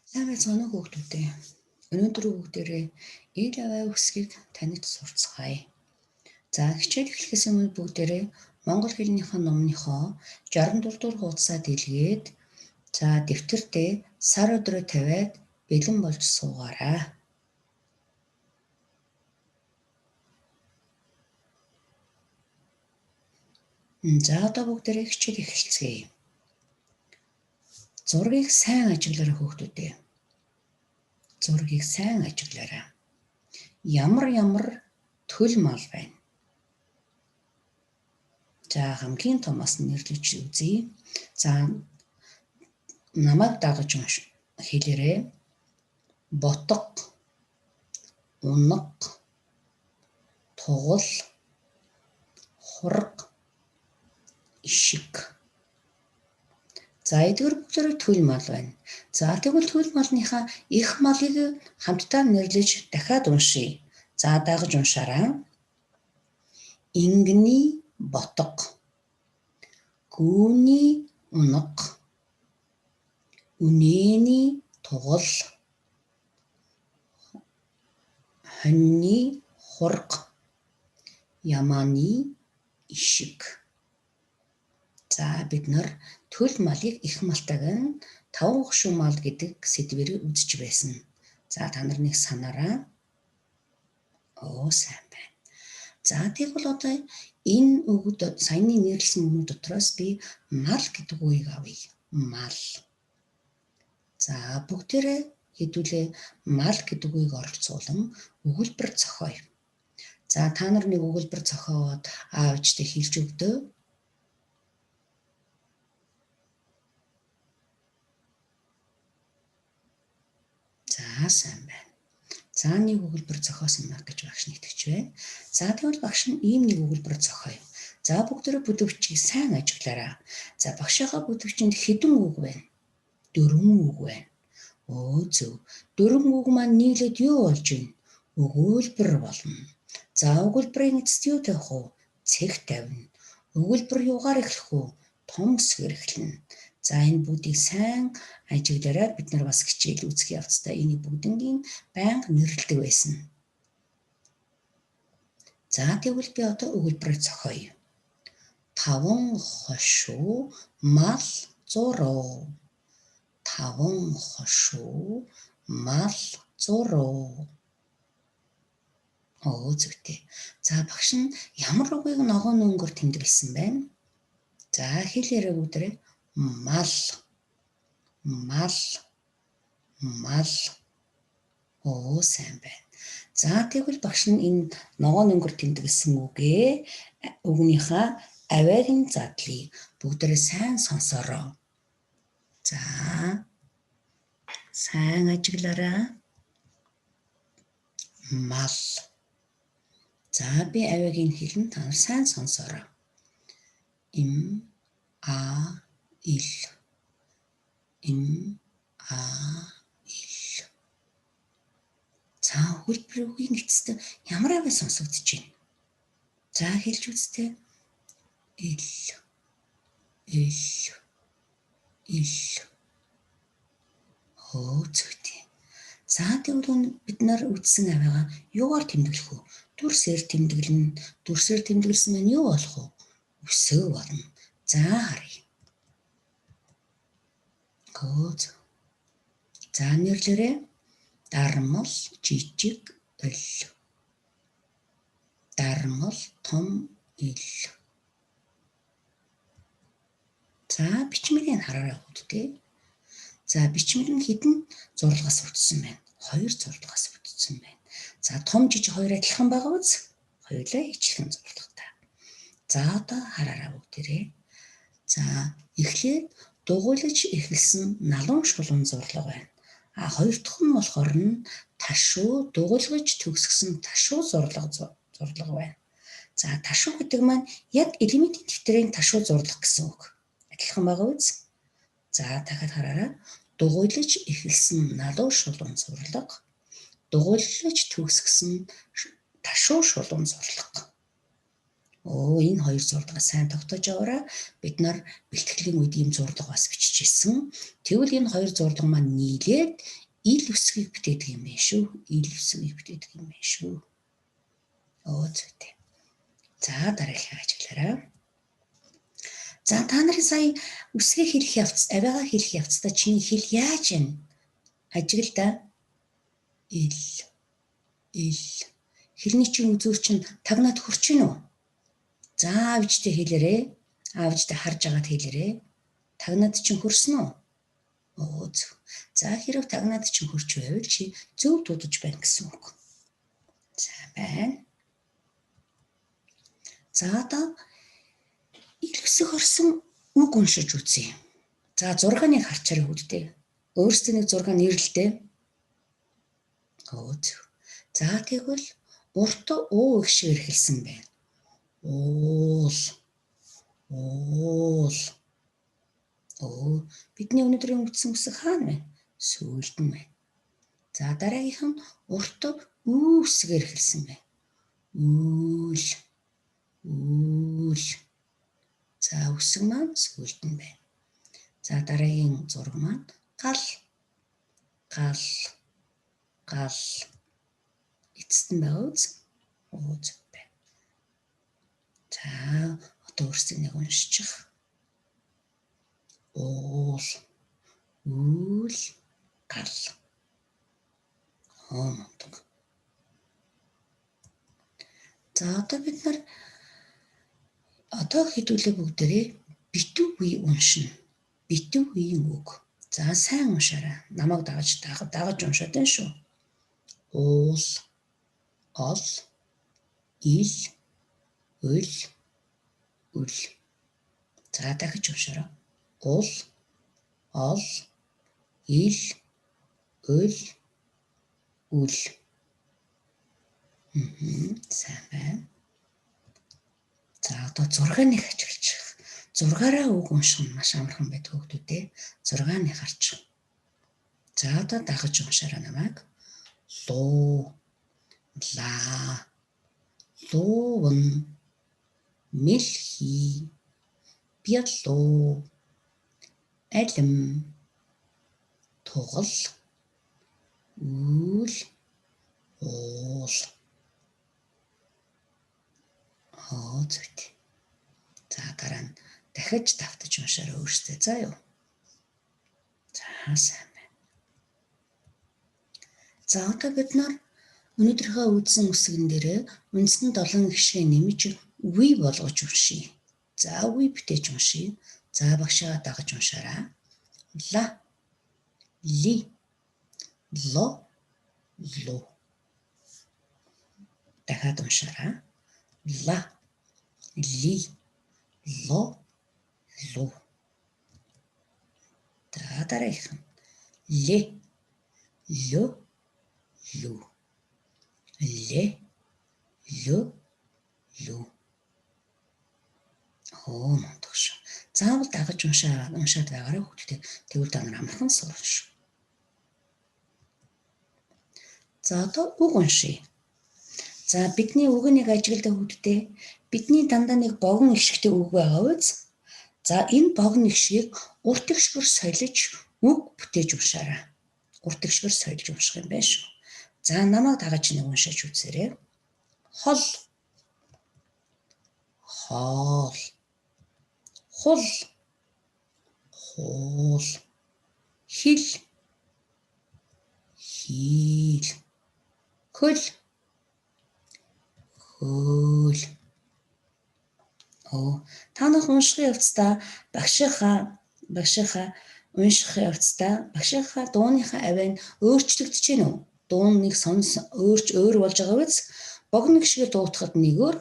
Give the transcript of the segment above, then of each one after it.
Сайн байцгаана уу хүүхдүүдээ. Өнөөдөр бүгдээрээ ил аваа үсгийг танид сурцгаая. За хичээл эхлэхээс өмнө бүгдээрээ монгол хэлнийхээ номныхоо 64 дугаар хуудасаа дэлгээд за дэвтэртээ сар өдрөө тавиад бэлэн болж суугаарай. За одоо бүгдээрээ хичээл эхэлцгээе. Зургийг сайн ажиглаарай хүүхдүүдээ. Зургийг сайн ажиглаарай. Ямар төл мал байна. За хамгийн томоос нь нэрлэж үзье. За намайг дагаж хэлээрэй. Ботго, унаг, тугал, хураг, ишиг. За эдгээр бүгдээр төл мал байна. За тэгвэл төл малныхаа их малыг хамтдаа нэрлэж дахиад уншийе. За дагаж уншаарай. Ингний ботго, гүүний унаг, үнэний тугал, хоньны хураг, ямааны ишиг. За бид нар төл малыг их малтайг нь 5 гушуун мал гэдэг сэдвээр үзэж байсан. За та нар нэг санаарай. Сайн байна. За тэгвэл одоо энэ үгд саяны нэрлсэн үгнүүд дотроос би мал гэдэг үгийг авъя. Мал. За бүгдээрээ хэдүүлээ мал гэдэг үгийг оролцуулан өгүүлбэр зохиоё. За та нар нэг өгүүлбэр зохиоод аавчтай хэлж өгдөө. За сайн байна. За нэг өгүүлбэр зохиосон маа гэж багш нэгтгэж байна. За тэгвэл багш нь ийм нэг өгүүлбэр зохиоё. За бүгдээрээ бүдүүчийг сайн ажиглаарай. За багшийнхаа бүдүүчинд хэдэн үг байна? 4 үг байна. Зөв. 4 үг маань нийлээд юу болж байна? Өгүүлбэр болно. За өгүүлбэрийн эцэст юу тавих вэ? Цэг тавина. Өгүүлбэр юугаар эхлэх вэ? Том үсгээр эхэлнэ. За энэ бүгдийг сайн ажиглаарай. Бид нар бас хичээл үзэх явцдаа энийг бүгднийг байнга нэрлэдэг байсан. За тэгвэл би одоо өгүүлбэрийг зохиоё. 5 хошуу мал зуруу. 5 хошуу мал зуруу. Зүйтэй. За багш нь ямар үгийг ногоон өнгөөр тэмдэглэсэн байна? За хэлээрэй бүгдээрээ. Мал. Мал. Мал. Сайн байна. За тэгвэл багш нь энэ ногоон өнгөөр тэмдэглэсэн үгнийхээ авиагийн задлыг бүгдээрээ сайн сонсороо. За сайн ажиглаарай. Мал. За би авиагийн хэлэн та нар сайн сонсороо. Им а ил. Им а ил. За өгүүлбэрийн эцэст ямар авиа сонсогдож байна? За хэлж үзтээ. Ил. Ил. Ил. Зүйтэй. За тэгвэл бид нар үзсэн авиагаа юугаар тэмдэглэх вэ? Дүрсээр тэмдэглэнэ. Дүрсээр тэмдэглэсэн нь юу болох вэ? Өсөө болно. За харъя. За нэрлээрэй. Дармал, жижиг, ил. Дармал, том, ил. За бичмэрийг хараарай хүүхдээ. За бичмэр нь хэдэн зурлагаас бүтсэн байна? 2 зурлагаас бүтсэн байна. За том жижиг хоёр адилхан байгаа биз? Хоёулаа ижилхэн зурлагтай. За одоо хараарай бүгдээрээ. За эхлээд дугуйлаж эхэлсэн налуун шулуун зурлаг байна. Хоёр дахь нь болохоор нь ташуу дугуйлгаж төгсгсөн ташуу зурлаг байна. За ташуу гэдэг маань яг элементийн дэвтрийн ташуу зурлаг гэсэн үг. Адилхан байгаа биз? За дахиад хараарай. Дугуйлаж эхэлсэн налуу шулуун зурлаг, дугуйлаж төгсгсөн ташуу шулуун зурлаг. Энэ хоёр зурдгаа сайн тогтоож аваарай. Бид нар бэлтгэлийн үед ийм зурдаг бас биччихсэн. Тэгвэл энэ хоёр зурдаг маань нийлээд ил үсгийг бүтээдэг юм байна шүү. Ил үсгийг бүтээдэг юм байна шүү. Зүйтэй. За дараагийн ажиглаарай. За та нарын сая үсгээ хэлэх явц, авиагаа хэлэх явцдаа чиний хэл яаж байна? Ажигл да. Ил. Хэлний чинь үзүүр чинь тагнаад хүрч гин үү? За аавчтай хэлээрээ. Аавчтай харж агаад хэлээрээ. Тагнаад чинь хүрсэн үү? Зөв. За хэрэг тагнаад чинь хүрч байвал чи зөв дуудаж байна гэсэн үг. За байна. За одоо ил үсэг орсон үг уншиж үзье. За 6-ыг харчаарай хүүхдээ. Өөрсдөө нэг 6 нэрлэлтэй. Зөв. За тэгвэл урт уу их шиг хэлсэн байна. Уул. Бидний өнөөдрийн үтсэн үсэг хаана вэ? Сүүлд нь байна. За дараагийнх нь урт үү үсгээр хэлсэн байна. Үүл. За үсэг маань сүүлд нь байна. За дараагийн зураг маань гал. Эцэст нь байгаа үз. Зөв байна. За одоо өөрсдөө нэг уншчих. Үүл, гал. Мундаг. За одоо бид нар хэдүүлээ бүгдээрээ битүү үе уншина. Битүү үеийн үг. За сайн уншаарай. Намайг дагаж уншаад байна шүү. Уул, ол, ил, үл. За дахиж уншаарай. Уул, ол, ил, үл. Сайн байна. За одоо 6-ыг ажиглаж. 6-аараа үг унших нь маш амархан байдаг хүүхдүүдээ. 6-ыг харчих. За одоо дагаж уншаарай намайг. Луу, лаа, луун, мэлхий, бялуу, алим, тугал, үл, уул. Зүйтэй. За дараа нь дахиж давтаж уншаарай өөрсдөө. За юу. За сайн байна. За одоо бид нар өнөөдрийнхөө үдсэн үсгэн дээрээ үндсэн 7 гишгээ нэмж үе болгож уншия. За үе бүтээж уншия. За багшаа дагаж уншаарай. Ла, ли, ло, лу. Дахиад уншаарай. Ла, ли, ло, лу. Дараагийнх нь ле, лё, лу. Ле, лё, лу. Мундаг шүү. Заавал дагаж уншаад байгаарай хүүхдтэй. Тэгвэл та нар амархан сурна шүү. За одоо үг уншия. За бидний үгнийг ажигладаг хүүхдтэй. Бидний дандаа нэг богино ишгтэй үг байгаа биз? За энэ богино ишгийг урт ишгээр солиж үг бүтээж уншаарай. Урт ишгээр солиж унших юм байна шүү. За намайг дагаж нэг уншаач үзээрэй. Хол, хоол, хул, хуул, хил, хийл, хөл, хөөл. Та нар уншихын явцдаа багшийнхаа уншихын явцдаа багшийнхаа дууныхаа авиа нь өөрчлөгдөж байна уу? Дууныг өөр болж байгаа биз? Богино гişгээр дуутахад нэгөр,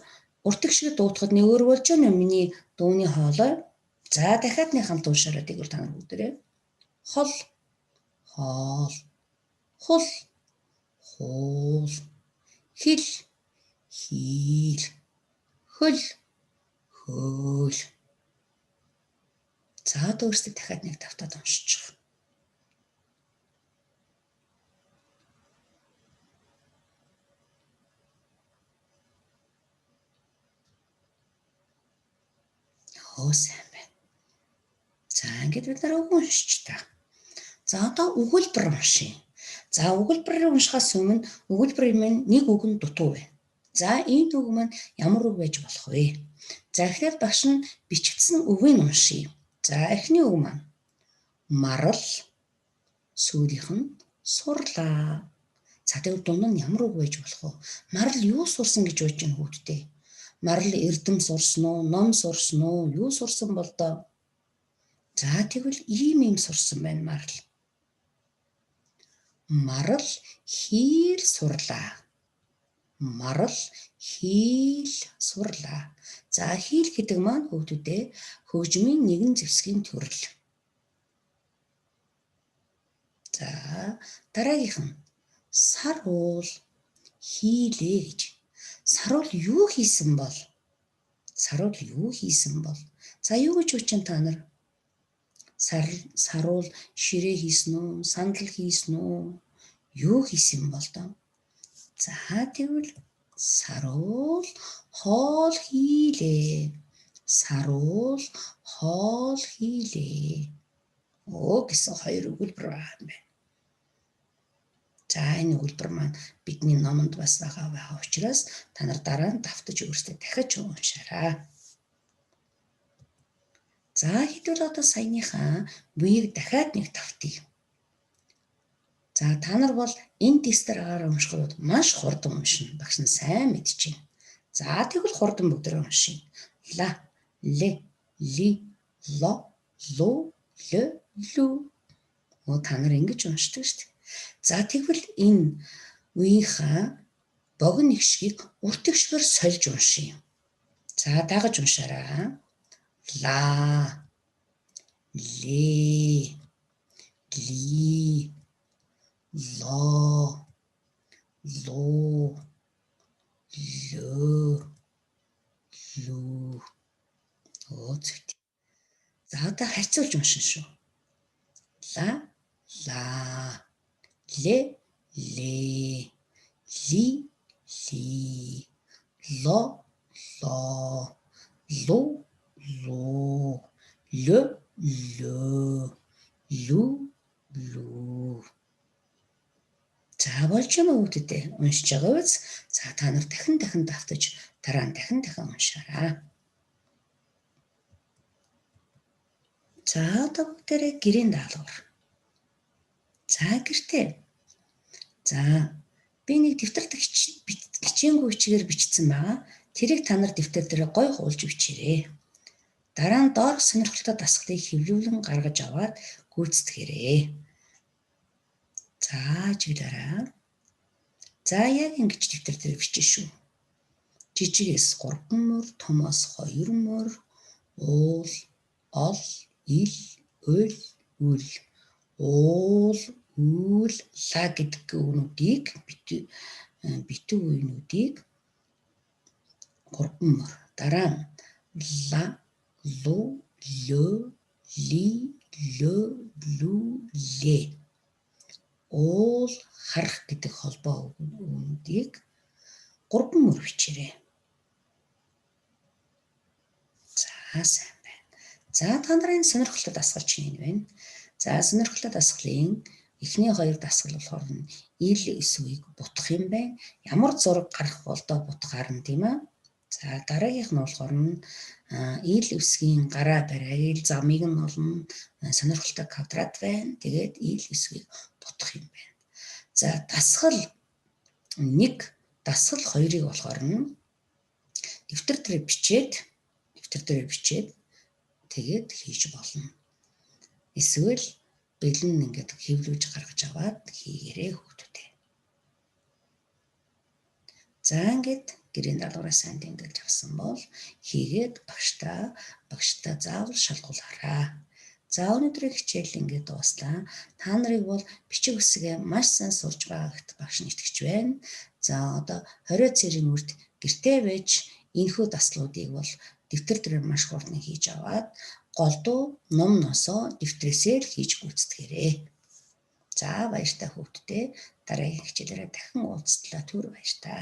урт гişгээр дуутахад нэгөр болж байна уу? Миний дууны хоолой. За дахиад нэг хамт уншаарай тэгвэл та нар бүгдээрээ. Хол, хоол, хул, хуул, хил, хийл, хөл, хөөл. За өөрсдөө дахиад нэг давтаад уншчих. Оо сайн байна. За ингээд бид нар үг уншиж та. За одоо өгүүлбэр уншия. За өгүүлбэрийг уншихаас өмнө өгүүлбэрийн маань нэг үг нь дутуу байна. За энэ үг маань ямар үг байж болох вэ? За эхлээд багш нь бичигдсэн үгийг уншия. За эхний үг маань марал сүүлийнх нь сурлаа. За тэгвэл дунд нь ямар үг байж болох вэ? Марал юу сурсан гэж бодож байна хүүхдээ? Марал эрдэм сурсан уу, ном сурсан уу, юу сурсан бол доо? За тэгвэл ийм сурсан байна марал. Марал хийл сурлаа. Марал хийл сурлаа. За хийл гэдэг маань хүүхдүүдээ хөгжмийн нэгэн зэвсгийн төрөл. За дараагийнх нь саруул хийлээ гэж. Саруул юу хийсэн бол? Саруул юу хийсэн бол? За юу гэж үчин та нар? Саруул ширээ хийсэн үү? Сандал хийсэн үү? Юу хийсэн бол доо? За тэгвэл саруул хоол хийлээ. Саруул хоол хийлээ. Гэсэн хоёр өгүүлбэр байна. За энэ өгүүлбэр маань бидний номонд бас байгаа учраас та нар дараа нь давтаж өөрсдөө дахиж уншаарай. За хэдүүл одоо саяныхаа буйг дахиад нэг давтъя. За та нар бол энэ тестээр агаар уншихад маш хурдан уншина. Багш нь сайн мэдчихэв. За тэгвэл хурдан бүгдээ уншия. Ла, ле, ли, ло, лу, ле, лу. Та нар ингэж уншдаг шүү дээ. За тэгвэл энэ үеийнхаа богино ихшгийг урт ихшгээр сольж уншия. За дагаж уншаарай. Ла, ле, ли, ло, лу, лу, лу. Зүйтэй. За одоо харьцуулж уншина шүү. Ла, ла, ле, ле, ли, ли, ло, ло, лу, лу, ле, ле, лу, лу. За болж юм уу гэдээ уншиж байгаа биз? За та нар дахин давтаж дараа нь дахин уншаарай. За одоо бүгдээрээ гэрийн даалгавар. За гэртээ. За би нэг дэвтэр хичээнгүй хичээгээр бичсэн байгаа. Тэрийг та нар дэвтэр дээр гой хуулж бичээрэй. Дараа нь доорх сонирхолтой дасгалыг хэвлүүлэн гаргаж аваад гүйцэтгээрэй. За жиглээрээ. За яг ингэж дэвтэр дээр бичиж шүү. Жижигээс 3 мөр, томоос 2 мөр, уул, ол, ил, өл, үл. Уул, үл, ла гэдэг үгнүүдийг битүү үгнүүдийг 3 мөр. Дараа нь ла, лу, лө, ли, лө, лу, ле. Уул, харах гэдэг холбоо үгнүүдийг 3 мөр бичээрэй. За сайн байна. За та нарын сонирхолтой дасгал чинь энэ байна. За сонирхолтой дасгалын эхний 2 дасгал болохоор ил эсвийг бутах юм байна. Ямар зураг гарах болдоо бутгаар нь тийм ээ. За дараагийнх нь болохоор ил эсгийн гараа барайл замыг нь олно. Сонирхолтой квадрат байна. Тэгээд ил эсгийг бутах юм байна. За дасгал 1, дасгал 2-ыг болохоор дэвтэр дээр бичээд тэгээд хийж болно. Эсвэл бэлэн ингээд хэвлүүлж гаргаж аваад хийгээрэй хүүхдүүдээ. За ингээд гэрийн даалгавраа сайн тэмдэглэж авсан бол хийгээд багштай заавал шалгуулаарай. За өнөөдрийн хичээл ингээд дууслаа. Та нарыг бол бичиг үсгээ маш сайн сурж байгаагт багш нь итгэж байна. За одоо 20 цэрийн үрд гэртээ байж энэхүү даслуудыг бол дэвтэр дээр маш хурдан хийж аваад голдуу ном носоо дэвтрээсээ л хийж гүйцэтгээрэй. За баяртай хүүхдтэй дараагийн хичээлээрээ дахин уулзтлаа. Түр баяртай.